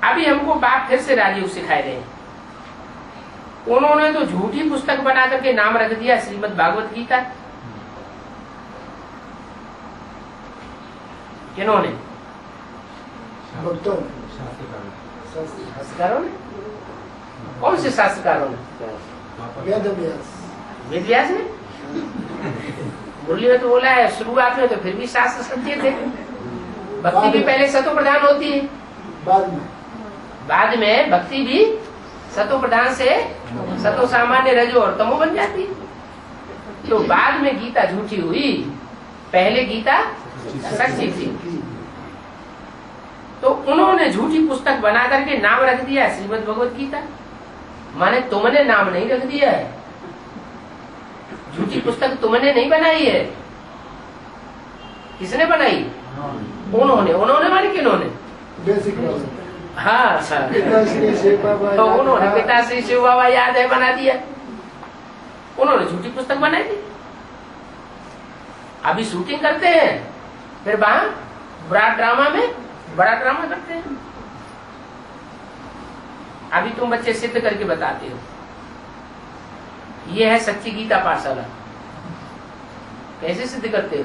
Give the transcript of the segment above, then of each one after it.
अभी हमको बाप फिर से राजयोग सिखाए रहे हैं। उन्होंने तो झूठी पुस्तक बना करके नाम रख दिया श्रीमद् भागवत गीता। किन्होंने? शास्त्रकारों ने। कौन से शास्त्रकारों ने? वेद व्यास ने। मुरली में तो बोला है शुरुआत में तो फिर भी शास्त्र सत्य थे। भक्ति भी पहले सतो प्रधान होती है, बाद में भक्ति भी सतो प्रधान से सतो सामान्य रजो और तमो बन जाती है। तो बाद में गीता झूठी हुई, पहले गीता सच्ची थी। तो उन्होंने झूठी पुस्तक बना करके नाम रख दिया श्रीमद् भगवत गीता। माने तुमने नाम नहीं रख दिया है, झूठी पुस्तक तुमने नहीं बनाई है। किसने बनाई? उन्होंने माने किन्होंने? हाँ तो उन्होंने पिताश्री शिव बाबा याद है बना दिया, उन्होंने झूठी पुस्तक बनाई थी। अभी शूटिंग करते हैं, फिर वहां बड़ा ड्रामा करते हैं। अभी तुम बच्चे सिद्ध करके बताते हो। ये है सच्ची गीता पाठशाला। कैसे सिद्ध करते हो?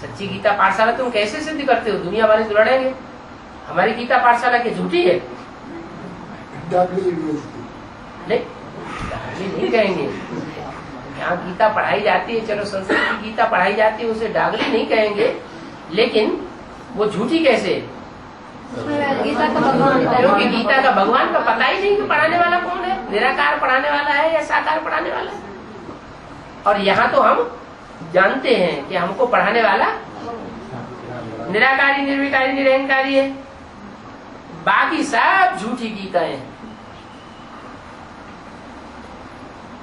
सच्ची गीता पाठशाला तुम कैसे सिद्ध करते हो? दुनिया वाले तो लड़ेंगे हमारी गीता पाठशाला की झूठी है। नहीं कहेंगे। यहाँ गीता पढ़ाई जाती है, चलो संस्कृत की गीता पढ़ाई जाती है, उसे डागली नहीं कहेंगे, लेकिन वो झूठी कैसे? क्योंकि गीता का भगवान का पता ही नहीं कि पढ़ाने वाला कौन है, निराकार पढ़ाने वाला है या साकार पढ़ाने वाला है। और यहाँ तो हम जानते हैं कि हमको पढ़ाने वाला निराकारी, निर्विकारी, निरंकारी है। बाकी सब झूठी गीताएं हैं।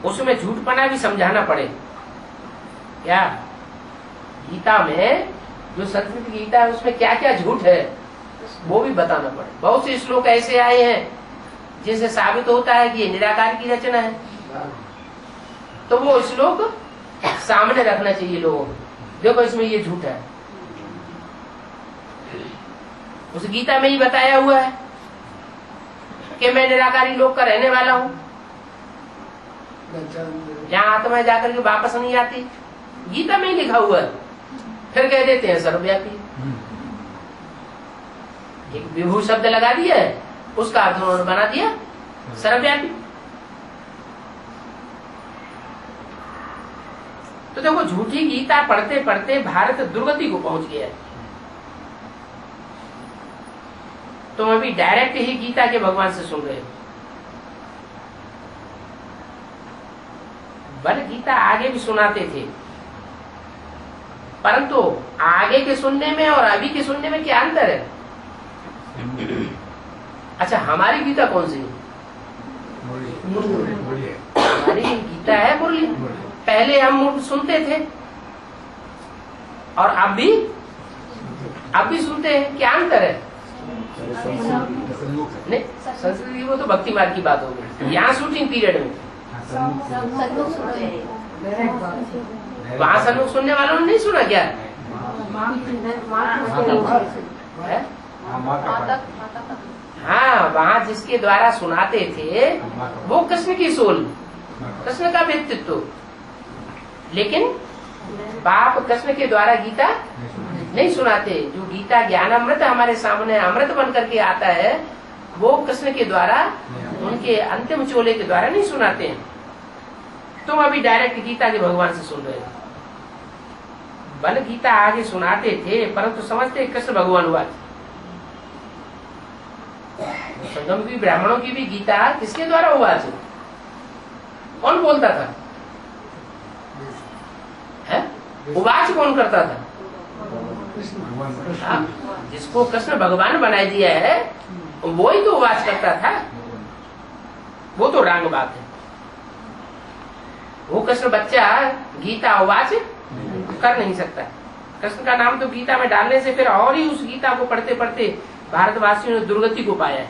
उसमें झूठपना भी समझाना पड़े। क्या गीता में जो संस्कृत गीता है उसमें क्या क्या झूठ है वो भी बताना पड़े। बहुत से श्लोक ऐसे आए हैं जिससे साबित होता है कि ये निराकार की रचना है, तो वो श्लोक सामने रखना चाहिए लोगों को। देखो इसमें ये झूठ है। उस गीता में ही बताया हुआ है कि मैं निराकारी लोक का रहने वाला हूँ। यहाँ आत्मा जाकर के वापस नहीं आती, गीता में ही लिखा हुआ है। फिर कह देते हैं सर्वव्यापी। एक विभू शब्द लगा दिया है, उसका अर्थ उन्होंने बना दिया सर्वव्यापी। तो देखो झूठी गीता पढ़ते पढ़ते भारत दुर्गति को पहुंच गया है। तुम अभी डायरेक्ट ही गीता के भगवान से सुन रहे हो। बल गीता आगे भी सुनाते थे, परंतु आगे के सुनने में और अभी के सुनने में क्या अंतर है? अच्छा हमारी गीता कौन सी है? हमारी गीता है मुरली। पहले हम सुनते थे और अब भी सुनते हैं। क्या अंतर है? नहीं संस्कृति वो तो भक्ति मार्ग की बात होगी। यहाँ शूटिंग पीरियड में वहां सन्मुख सुनने वालों ने नहीं सुना क्या? हाँ वहाँ जिसके द्वारा सुनाते थे वो कृष्ण की सोल, कृष्ण का व्यक्तित्व। लेकिन बाप कृष्ण के द्वारा गीता नहीं सुनाते। जो गीता ज्ञान अमृत हमारे सामने अमृत बन करके आता है वो कृष्ण के द्वारा, उनके अंतिम चोले के द्वारा नहीं सुनाते हैं। तुम अभी डायरेक्ट गीता के भगवान से सुन रहे हो। बल गीता आगे सुनाते थे परंतु समझते कृष्ण भगवान हुआ। संगम की ब्राह्मणों की भी गीता किसके द्वारा हुआ? कौन बोलता था? उवाच कौन करता था? जिसको कृष्ण भगवान बना दिया है वो ही तो उवाच करता था। वो तो रांग बात है। वो कृष्ण बच्चा गीता उवाच कर नहीं सकता। कृष्ण का नाम तो गीता में डालने से फिर और ही उस गीता को पढ़ते पढ़ते भारतवासियों ने दुर्गति को पाया है।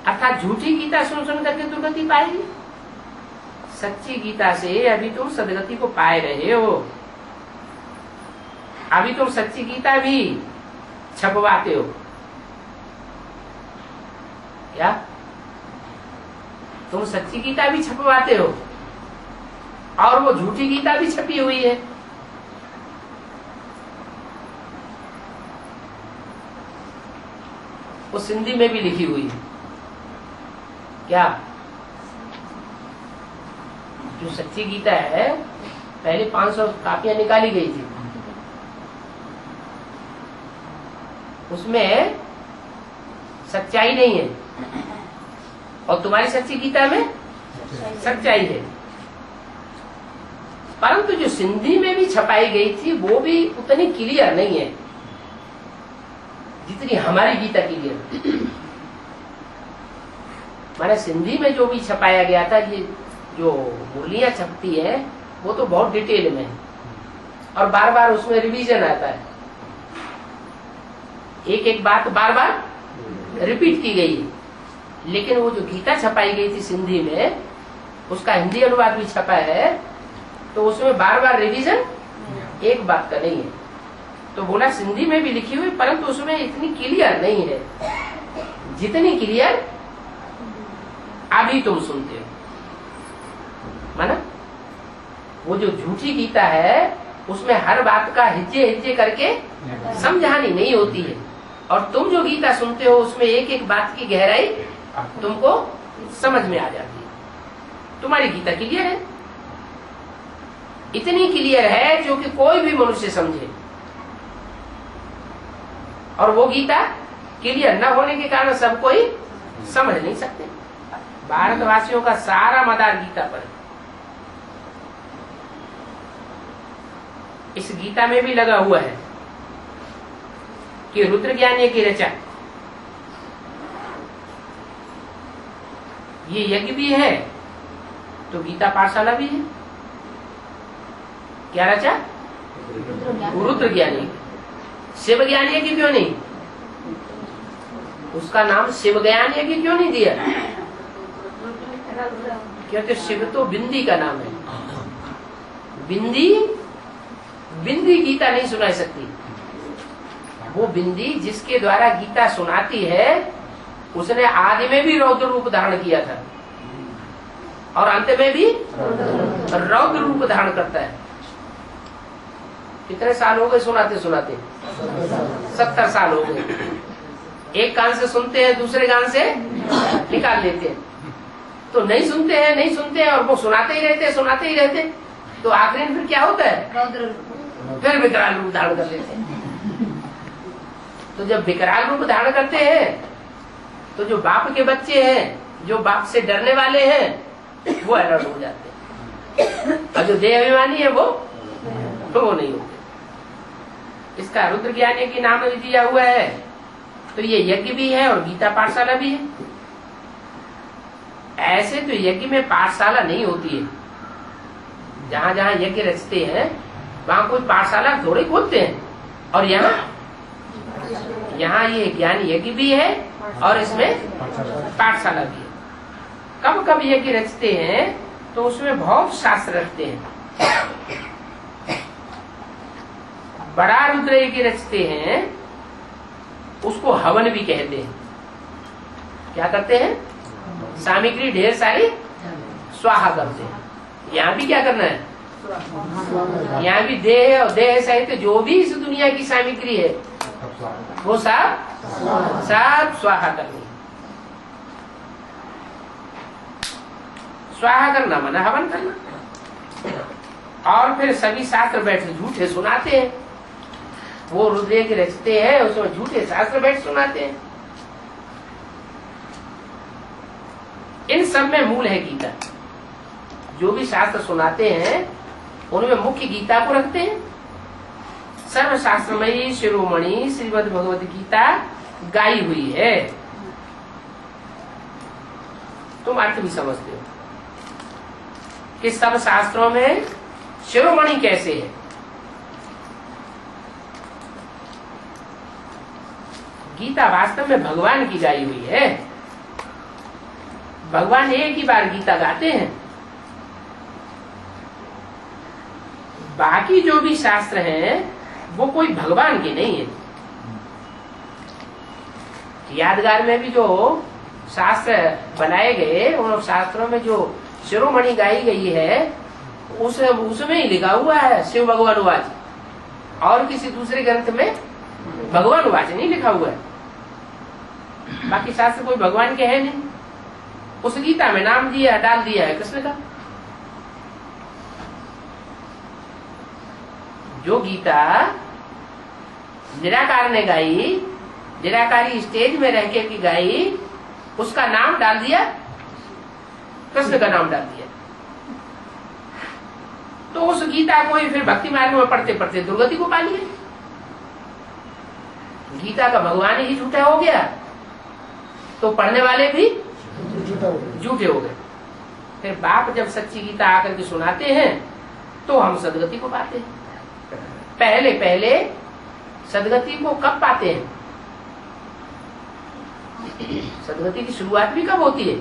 अर्थात झूठी गीता सुन सुन करके दुर्गति पाएगी। सच्ची गीता से अभी तुम सदगति को पाए रहे हो। अभी तुम सच्ची गीता भी छपवाते हो। क्या तुम सच्ची गीता भी छपवाते हो और वो झूठी गीता भी छपी हुई है। वो सिंधी में भी लिखी हुई है। क्या जो सच्ची गीता है पहले 500 कापियां निकाली गई थी, उसमें सच्चाई नहीं है, और तुम्हारी सच्ची गीता में सच्चाई है। परंतु जो सिंधी में भी छपाई गई थी वो भी उतनी क्लियर नहीं है जितनी हमारी गीता क्लियर। माने सिंधी में जो भी छपाया गया था, ये जो मुरलियां छपती है वो तो बहुत डिटेल में है और बार बार उसमें रिवीजन आता है, एक एक बात बार बार रिपीट की गई है। लेकिन वो जो गीता छपाई गई थी सिंधी में, उसका हिंदी अनुवाद भी छपा है, तो उसमें बार बार रिवीजन एक बात का नहीं है। तो बोला सिंधी में भी लिखी हुई, परंतु उसमें इतनी क्लियर नहीं है जितनी क्लियर अभी तुम सुनते हो। माना वो जो झूठी गीता है उसमें हर बात का हिज्जे हिज्जे करके समझानी नहीं होती है, और तुम जो गीता सुनते हो उसमें एक एक बात की गहराई तुमको समझ में आ जाती है। तुम्हारी गीता क्लियर है, इतनी क्लियर है जो कि कोई भी मनुष्य समझे, और वो गीता क्लियर न होने के कारण सब कोई समझ नहीं सकते। भारतवासियों का सारा मदार गीता पर है। इस गीता में भी लगा हुआ है कि रुद्र ज्ञान की रचा, ये यज्ञ भी है तो गीता पाठशाला भी है। क्या रचा? रुद्र ज्ञान। शिव ज्ञान यज्ञ क्यों नहीं? उसका नाम शिव ज्ञान यज्ञ क्यों नहीं दिया? क्योंकि शिव तो बिंदी का नाम है। बिंदी बिंदी गीता नहीं सुना सकती। वो बिंदी जिसके द्वारा गीता सुनाती है उसने आदि में भी रौद्र रूप धारण किया था और अंत में भी रौद्र रूप धारण करता है। कितने साल हो गए सुनाते सुनाते? 70 साल हो गए। एक कान से सुनते हैं, दूसरे कान से निकाल लेते हैं, तो नहीं सुनते हैं और वो सुनाते ही रहते। तो आखिरी में फिर क्या होता है? फिर विकराल रूप धारण कर लेते हैं। तो जब विकराल रूप धारण करते हैं तो जो बाप के बच्चे हैं, जो बाप से डरने वाले हैं, वो अलर्ट हो जाते हैं, और जो देह अभिमानी है वो नहीं होते। इसका रुद्र ज्ञान की नाम दिया हुआ है। तो ये यज्ञ भी है और गीता पाठशाला भी है। ऐसे तो यज्ञ में पाठशाला नहीं होती है। जहाँ जहाँ यज्ञ रचते हैं वहाँ कोई पाठशाला थोड़े खोलते हैं, और यहाँ ये ज्ञान यज्ञ भी है और इसमें पाठशाला भी है। कब कब यज्ञ रचते हैं तो उसमें बहुत शास्त्र रखते हैं। बड़ा रुद्र यज्ञ रचते हैं, उसको हवन भी कहते हैं। क्या करते हैं? सामग्री ढेर सारी स्वाहा करते हैं। यहाँ भी क्या करना है? यहाँ भी देह और देह सहित जो भी इस दुनिया की सामग्री है वो सब स्वाहा करनी। स्वाहा करना माना हवन करना। और फिर सभी शास्त्र बैठ झूठे सुनाते हैं। वो रुद्र के रचते हैं, उसमें झूठे शास्त्र बैठ सुनाते हैं। इन सब में मूल है गीता। जो भी शास्त्र सुनाते हैं उनमें मुख्य गीता को रखते हैं। सर्वशास्त्रमयी शिरोमणि श्रीमद् भगवद गीता गाई हुई है। तुम अर्थ भी समझते हो कि सब शास्त्रों में शिरोमणि कैसे है। गीता वास्तव में भगवान की गाई हुई है। भगवान एक ही बार गीता गाते हैं। बाकी जो भी शास्त्र हैं वो कोई भगवान के नहीं है। यादगार में भी जो शास्त्र बनाए गए, उन शास्त्रों में जो शिरोमणि गाई गई है उसमें ही लिखा हुआ है शिव भगवान वाच, और किसी दूसरे ग्रंथ में भगवान वाच नहीं लिखा हुआ है। बाकी शास्त्र कोई भगवान के है नहीं। उस गीता में नाम दिया डाल दिया है कृष्ण का। जो गीता निराकार ने गाई, निराकारी स्टेज में रह के की गाई, उसका नाम डाल दिया कृष्ण का नाम डाल दिया। तो उस गीता को ही फिर भक्ति मार्ग में पढ़ते पढ़ते दुर्गति को पा लिया। गीता का भगवान ही झूठा हो गया तो पढ़ने वाले भी झूठे हो गए। फिर बाप जब सच्ची गीता आकर के सुनाते हैं तो हम सदगति को पाते हैं। पहले पहले सदगति को कब पाते हैं? सदगति की शुरुआत भी कब होती है?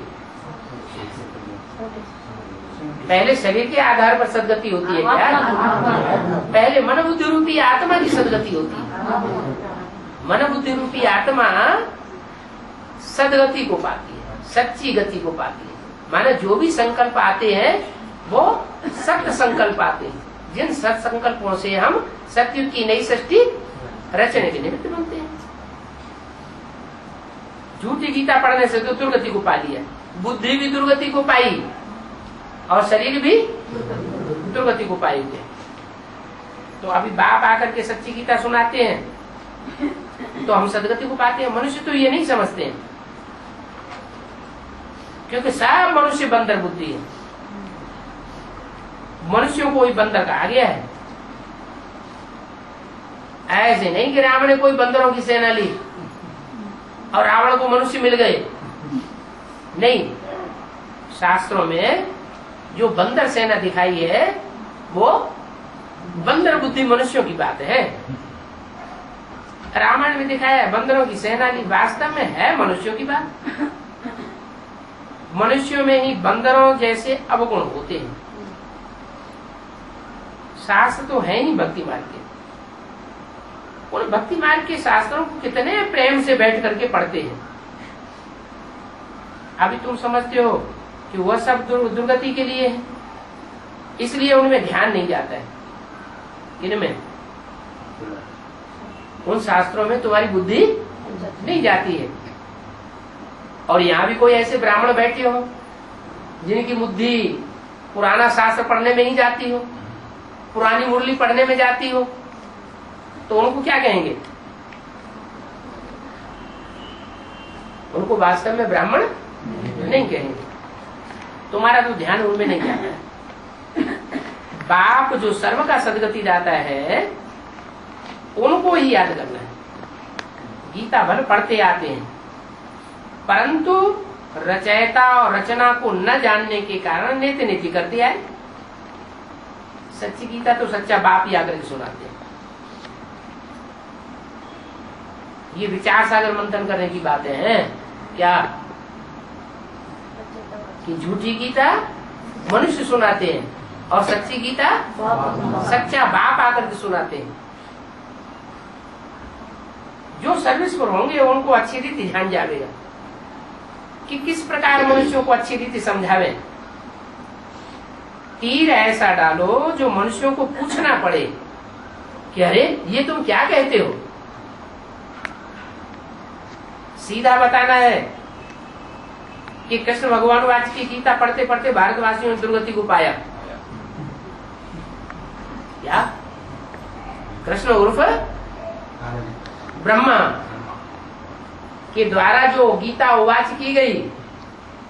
पहले शरीर के आधार पर सदगति होती है क्या? पहले मन बुद्धि रूपी आत्मा की सदगति होती है। मन बुद्धि रूपी आत्मा सदगति को पाती है, सच्ची गति को पाती है। माने जो भी संकल्प आते हैं वो सत्य संकल्प आते हैं, जिन सत संकल्पों से हम सत्य की नई सृष्टि रचने के निमित्त बनते हैं। झूठी गीता पढ़ने से तो दुर्गति को पा लिया, बुद्धि भी दुर्गति को पाई और शरीर भी दुर्गति को पाई हुए। तो अभी बाप आकर के सच्ची गीता सुनाते हैं तो हम सदगति को पाते हैं। मनुष्य तो ये नहीं समझते हैं, क्योंकि सब मनुष्य बंदर बुद्धि है। मनुष्यों को ही बंदर कहा गया है। ऐसे नहीं कि रावण ने कोई बंदरों की सेना ली और रावण को मनुष्य मिल गए, नहीं। शास्त्रों में जो बंदर सेना दिखाई है वो बंदर बुद्धि मनुष्यों की बात है। रामायण में दिखाया है बंदरों की सेना ली, वास्तव में है मनुष्यों की बात। मनुष्यों में ही बंदरों जैसे अवगुण होते हैं। शास्त्र तो है ही भक्ति मार्ग के। उन भक्ति मार्ग के शास्त्रों को कितने प्रेम से बैठ करके पढ़ते हैं। अभी तुम समझते हो कि वह सब दुर्गति के लिए है, इसलिए उनमें ध्यान नहीं जाता है। इनमें उन शास्त्रों में तुम्हारी बुद्धि नहीं जाती है। और यहाँ भी कोई ऐसे ब्राह्मण बैठे हो जिनकी बुद्धि पुराना शास्त्र पढ़ने में ही जाती हो, पुरानी मुरली पढ़ने में जाती हो, तो उनको क्या कहेंगे? उनको वास्तव में ब्राह्मण नहीं कहेंगे। तुम्हारा तो ध्यान उनमें नहीं जाता है। बाप जो सर्व का सदगति दाता है उनको ही याद करना है। गीता भर पढ़ते आते हैं, परंतु रचयिता और रचना को न जानने के कारण नीति नीति कर दिया है। सच्ची गीता तो सच्चा बाप ही आकर के सुनाते हैं। ये विचार सागर मंथन करने की बातें हैं क्या? कि झूठी गीता मनुष्य सुनाते हैं और सच्ची गीता सच्चा बाप आकर के सुनाते हैं। जो सर्विस पर होंगे उनको अच्छी रीति ध्यान जाएगा कि किस प्रकार मनुष्यों को अच्छी रीति समझावे। तीर ऐसा डालो जो मनुष्यों को पूछना पड़े कि अरे ये तुम क्या कहते हो। सीधा बताना है कि कृष्ण भगवान वाच की गीता पढ़ते पढ़ते भारतवासियों ने दुर्गति को पाया। क्या? कृष्ण उर्फ ब्रह्मा के द्वारा जो गीता उवाच की गई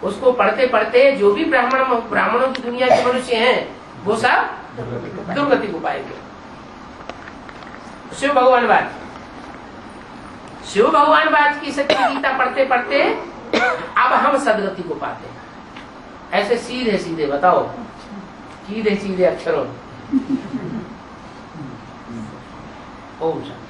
उसको पढ़ते पढ़ते जो भी ब्राह्मणों की दुनिया के मनुष्य हैं वो सब दुर्गति को पाएंगे। शिव भगवान वाच, शिव भगवान वाच की सच्ची गीता पढ़ते पढ़ते अब हम सदगति को पाते हैं। ऐसे सीधे सीधे बताओ, सीधे सीधे अक्षरों। ओम शांति।